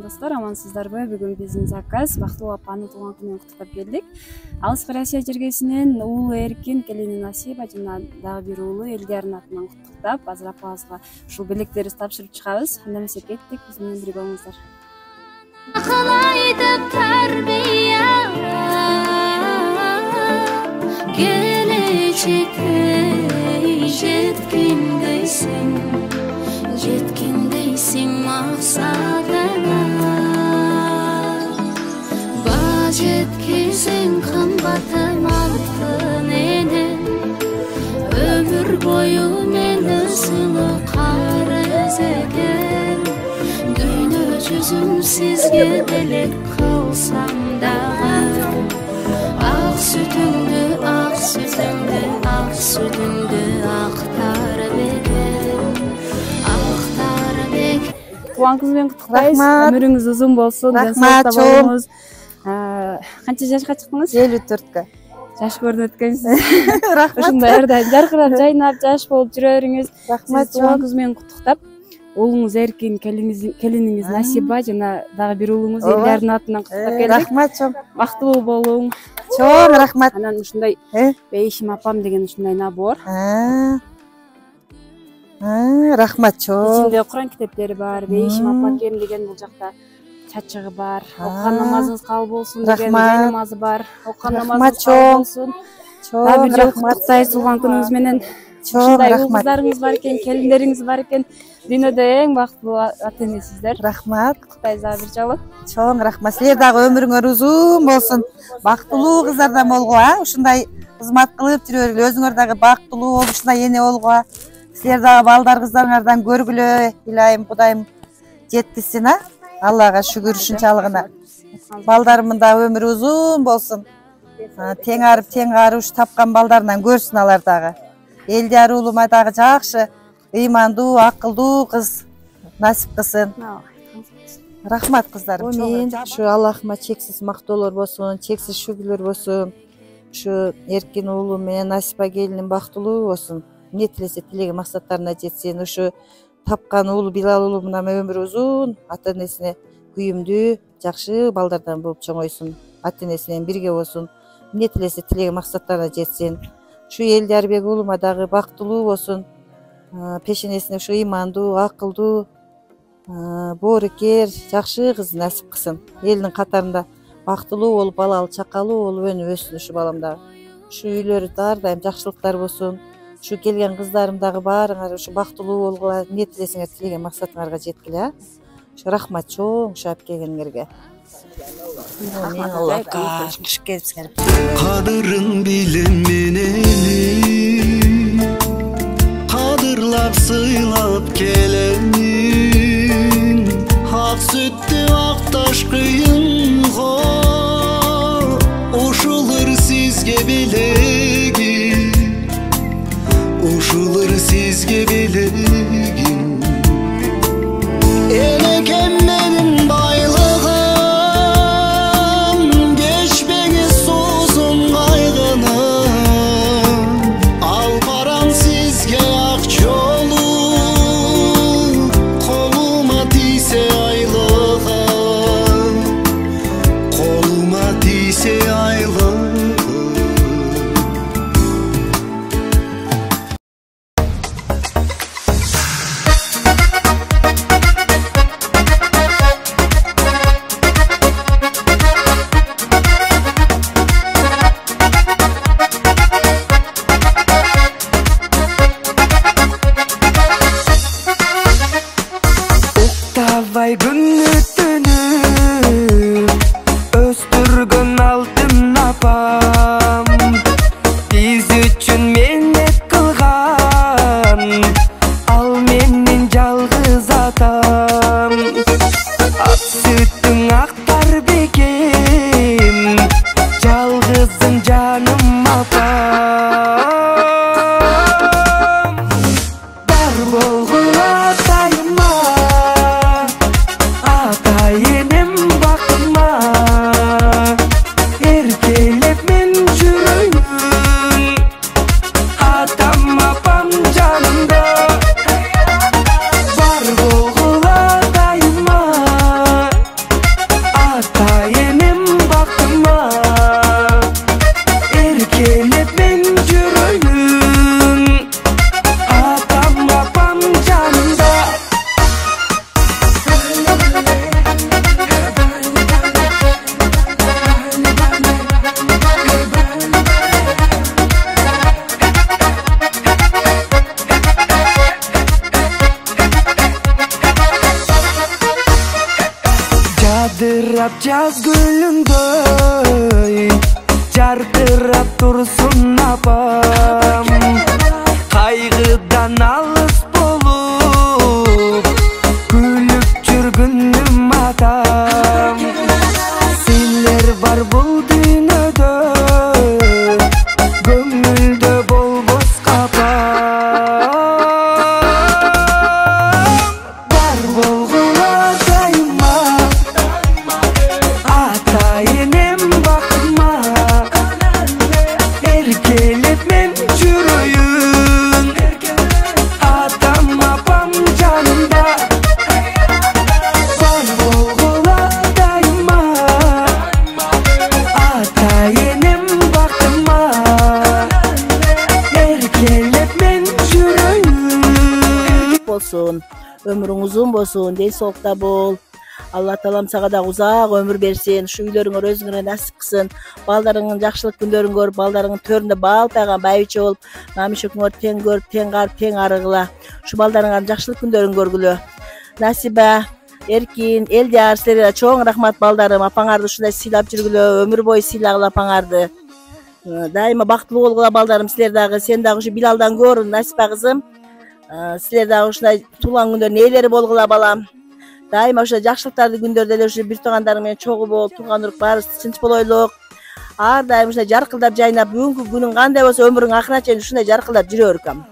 Достор, амансыздарбы? Бүгүн биздин заказ Бактылуу апаны туулган күнү менен куттуктап келдик. Алыскы Россия жергесинен уулу Эркин, келини Насиба жана дагы бир уулу Элдиярдын атынан куттуктап, азыр апабызга ушул белектерибизди тапшырып чыгабыз. Анда эмесе кеттик, биз менен бирге болуңуздар. Кылайдып тарбия келечекке жеткиндейсиң максатыңа. Жеткизиң кымбатым алтын энен, өмүр бою мен өзүңө карыз экен. Дүйнө жүзүн сизге белек кылсам дагы, ак сүтүңдү актар бекем. Туган күнү менен куттуктайбыз. Өмүрүңүз узун болсун, денсаулыкта болуңуз. Канча жашка чыктыңыз? 54-кө. Жаш көрүнүп өткөнсүз. Рахмат. Ушундай ар дайым жаркырап, жайнап, жаш болуп жүрө бериңиз. Рахмат. Туган күнү менен куттуктап, уулуңуз Эркин, келиниңиз Насиба жана дагы бир уулуңуз Элдиярдын атынан куттуктап келдик. Рахмат чоң. Бактылуу болуң. Чоң рахмат. Анан ушундай Бейишим апам деген ушундай набор. Рахмат чоң. Ичинде Куран китептери бар. Бейишим апакем деген бул жакта чачыгы бар. Окуган намазыңыз кабыл болсун деген намазы бар. Окуган намазыңыз кабыл болсун. Дагы бир жолу куттуктайбыз туулган күнүңүз менен. Ушундай уулдарыңыз бар экен, келиндериңиз бар экен. Дүйнөдө эң бактылуу ата энесиздер. Рахмат. Куттуктайбыз дагы бир жолу. Чоң рахмат. Силер дагы өмүрүңөр узун болсун. Бактылуу кыздардан болгула. Ушундай кызмат кылып жүрө бергиле. Өзүңөр дагы бактылуу болуп, ушундай эне болгула. Силер дагы балдар кыздарыңардан көргүлө. Илайым Кудайым жеткизсин, а? Аллага шүгүр ушунчалыгына. Балдарымдын да өмүрү узун болсун. Тең арып, тең карыш тапкан балдарынан көрсүн алар дагы. Элдияр уулума дагы жакшы, ыймандуу, акылдуу кыз насип кылсын. Рахмат кыздарым. Мен ушу Аллахыма чексиз мактоолор болсун, чексиз шүгүрлөр болсун. Ушу Эркин уулум менен Насипа келиним бактылуу болсун. Не тилесе тилеги максаттарына жетсин. Ушу тапкан уулу Билал уулумдун өмүрү узун, ата энесине күйүмдүү, жакшы балдардан болуп чоңойсун. Ата энеси менен бирге болсун. Не тилесе тилеги максаттарына жетсин. Ушу Элдиярбек уулума дагы бактылуу болсун. Пешенесине ушу ыймандуу, акылдуу, боорукер, жакшы кыз насип кылсын. Элдин катарында бактылуу болуп, балалуу, чакалуу болуп өнүп өссүн ушу балам дагы. Ушу үйлөрү ар дайым жакшылыктар болсун. Ушу келген кыздарым дагы баарыңар ушу бактылуу болгула, не тилесиңер тилеген максатыңарга жеткиле. Ушу рахмат чоң ушу алып келгениңерге. Аллахка куш келипсиңер. Кадырын билем менен, кадырлап сыйлап келемин. Ак сүттү акташ кыйынго, ушулар сизге белегим. Ушулар сизге белегим. Энекем менин байлыгым, кечпеңиз узун кайгынын. Ал барам сизге ак жолу, колума тийсе айлыгым, колума тийсе айлыгым. Күнү түнү өстүргөн алтын апам, биз үчүн менет кылган, ал менин жалгыз атам. Ак сүтүң актар бекем, жалгызым жаным апам. Бар болгула атайыма, атайыным бакыма, эркелеп мен жүрөйүн, Jaz gülüngдөй жарқырап тұрсын апам, қайғыдан алыс болып күліп жүргенім атам. Сендер бар бұл дүниеде, көңілде болбос қапам. Бар болғыла дайыма, ата енем бақыма, еркелеп мен жүрейін, атам апам жанымда. Бар болғыла дайыма, ата енем бақыма, еркелеп мен жүрейін. Болсын, өмірің ұзын болсын, денсаулықта бол. Алла Таалам сага да узак өмүр берсин, ушу үйлөрүңөр өзүңөргө насип кылсын. Балдарыңдын жакшылык күндөрүн көрүп, балдарыңдын төрүндө бал пайган байбиче болуп, мамишокуңөр тең көрүп, тең карып, тең арыгыла. Ушу балдарыңардын жакшылык күндөрүн көргүлө. Насиба, Эркин, Элдияр, силерге чоң рахмат балдарым. Апаңарды ушундай сыйлап жүргүлө, өмүр бою сыйлагыла апаңарды. Дайыма бактылуу болгула балдарым, силер дагы, сен дагы ушу Билалдан көр, Насипа кызым. Силер дагы ушундай туулган күндөрдүн ээлери болгула балам. Дайыма ушундай жакшылыктарды күндөрдө эле ушу бир туугандарың менен чогуу болуп, тууган урук баарыбыз тынч болойлук. Ар дайым ушундай жаркылдап жайнап, бүгүнкү күнүң кандай болсо өмүрүң акырына чейин ушундай жаркылдап жүрө беркем.